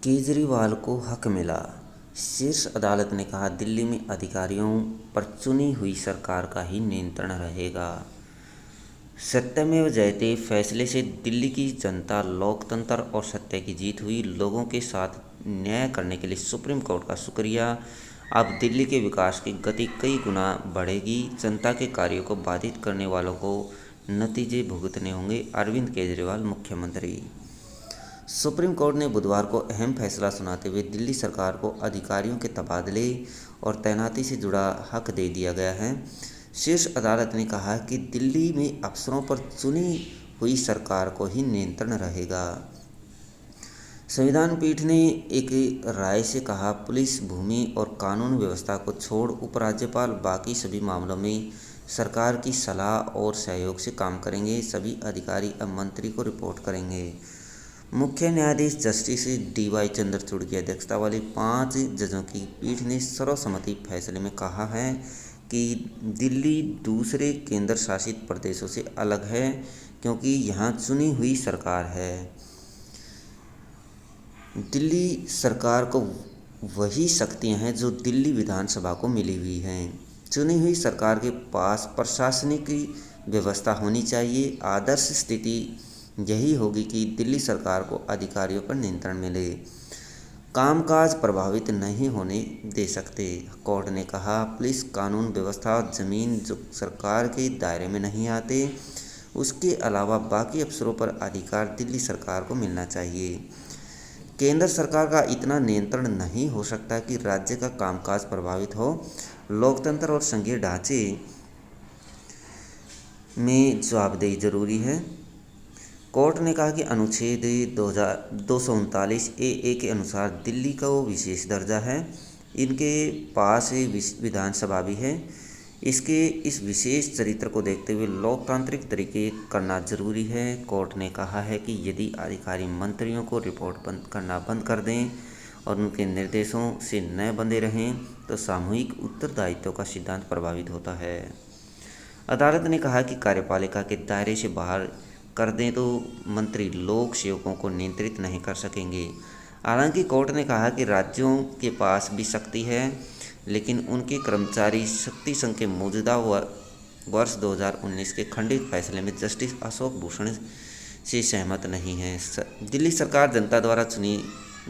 केजरीवाल को हक मिला। शीर्ष अदालत ने कहा, दिल्ली में अधिकारियों पर चुनी हुई सरकार का ही नियंत्रण रहेगा। सत्यमेव जयते फैसले से दिल्ली की जनता, लोकतंत्र और सत्य की जीत हुई। लोगों के साथ न्याय करने के लिए सुप्रीम कोर्ट का शुक्रिया। अब दिल्ली के विकास की गति कई गुना बढ़ेगी। जनता के कार्यों को बाधित करने वालों को नतीजे भुगतने होंगे। अरविंद केजरीवाल मुख्यमंत्री। सुप्रीम कोर्ट ने बुधवार को अहम फैसला सुनाते हुए दिल्ली सरकार को अधिकारियों के तबादले और तैनाती से जुड़ा हक दे दिया गया है। शीर्ष अदालत ने कहा कि दिल्ली में अफसरों पर चुनी हुई सरकार को ही नियंत्रण रहेगा। संविधान पीठ ने एक राय से कहा, पुलिस, भूमि और कानून व्यवस्था को छोड़ उपराज्यपाल बाकी सभी मामलों में सरकार की सलाह और सहयोग से काम करेंगे। सभी अधिकारी अब मंत्री को रिपोर्ट करेंगे। मुख्य न्यायाधीश जस्टिस DY चंद्रचूड़ की अध्यक्षता वाली 5 जजों की पीठ ने सर्वसम्मति फैसले में कहा है कि दिल्ली दूसरे केंद्र शासित प्रदेशों से अलग है क्योंकि यहाँ चुनी हुई सरकार है। दिल्ली सरकार को वही शक्तियाँ हैं जो दिल्ली विधानसभा को मिली हुई हैं। चुनी हुई सरकार के पास प्रशासनिक व्यवस्था होनी चाहिए। आदर्श स्थिति यही होगी कि दिल्ली सरकार को अधिकारियों पर नियंत्रण मिले, कामकाज प्रभावित नहीं होने दे सकते। कोर्ट ने कहा, पुलिस, कानून व्यवस्था, जमीन जो सरकार के दायरे में नहीं आते, उसके अलावा बाकी अफसरों पर अधिकार दिल्ली सरकार को मिलना चाहिए। केंद्र सरकार का इतना नियंत्रण नहीं हो सकता कि राज्य का कामकाज प्रभावित हो। लोकतंत्र और संघीय ढांचे में जवाबदेही जरूरी है। कोर्ट ने कहा कि अनुच्छेद 239 AA के अनुसार दिल्ली का वो विशेष दर्जा है। इनके पास विधानसभा भी है। इसके इस विशेष चरित्र को देखते हुए लोकतांत्रिक तरीके करना जरूरी है। कोर्ट ने कहा है कि यदि अधिकारी मंत्रियों को रिपोर्ट करना बंद कर दें और उनके निर्देशों से न बंधे रहें तो सामूहिक उत्तरदायित्व का सिद्धांत प्रभावित होता है। अदालत ने कहा कि कार्यपालिका के दायरे से बाहर कर दें तो मंत्री लोक सेवकों को नियंत्रित नहीं कर सकेंगे। हालांकि कोर्ट ने कहा कि राज्यों के पास भी शक्ति है, लेकिन उनके कर्मचारी शक्ति संघ के मौजूदा वर्ष 2019 के खंडित फैसले में जस्टिस अशोक भूषण से सहमत नहीं है। दिल्ली सरकार जनता द्वारा चुनी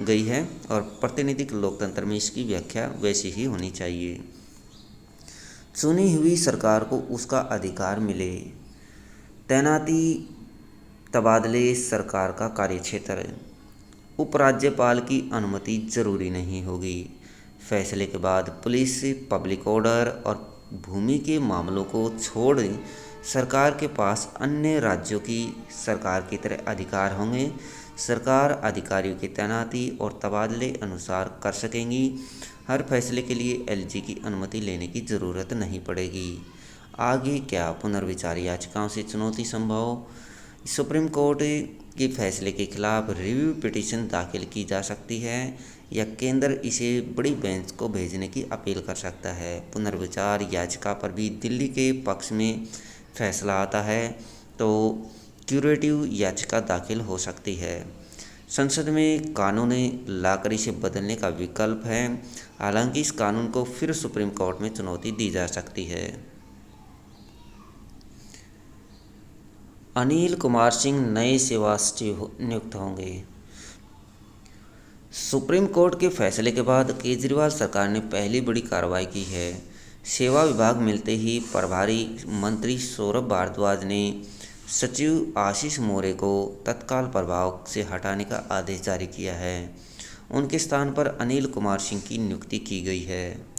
गई है और प्रातिनिधिक लोकतंत्र में इसकी व्याख्या वैसी ही होनी चाहिए। चुनी हुई सरकार को उसका अधिकार मिले। तैनाती, तबादले सरकार का कार्यक्षेत्र। उपराज्यपाल की अनुमति जरूरी नहीं होगी। फैसले के बाद पुलिस, पब्लिक ऑर्डर और भूमि के मामलों को छोड़ सरकार के पास अन्य राज्यों की सरकार की तरह अधिकार होंगे। सरकार अधिकारियों की तैनाती और तबादले अनुसार कर सकेंगी। हर फैसले के लिए LG की अनुमति लेने की ज़रूरत नहीं पड़ेगी। आगे क्या? पुनर्विचार याचिकाओं से चुनौती संभव। सुप्रीम कोर्ट के फैसले के खिलाफ रिव्यू पिटीशन दाखिल की जा सकती है या केंद्र इसे बड़ी बेंच को भेजने की अपील कर सकता है। पुनर्विचार याचिका पर भी दिल्ली के पक्ष में फैसला आता है तो क्यूरेटिव याचिका दाखिल हो सकती है। संसद में कानून लाकर इसे बदलने का विकल्प है। हालांकि इस कानून को फिर सुप्रीम कोर्ट में चुनौती दी जा सकती है। अनिल कुमार सिंह नए सेवा सचिव नियुक्त होंगे। सुप्रीम कोर्ट के फैसले के बाद केजरीवाल सरकार ने पहली बड़ी कार्रवाई की है। सेवा विभाग मिलते ही प्रभारी मंत्री सौरभ भारद्वाज ने सचिव आशीष मोरे को तत्काल प्रभाव से हटाने का आदेश जारी किया है। उनके स्थान पर अनिल कुमार सिंह की नियुक्ति की गई है।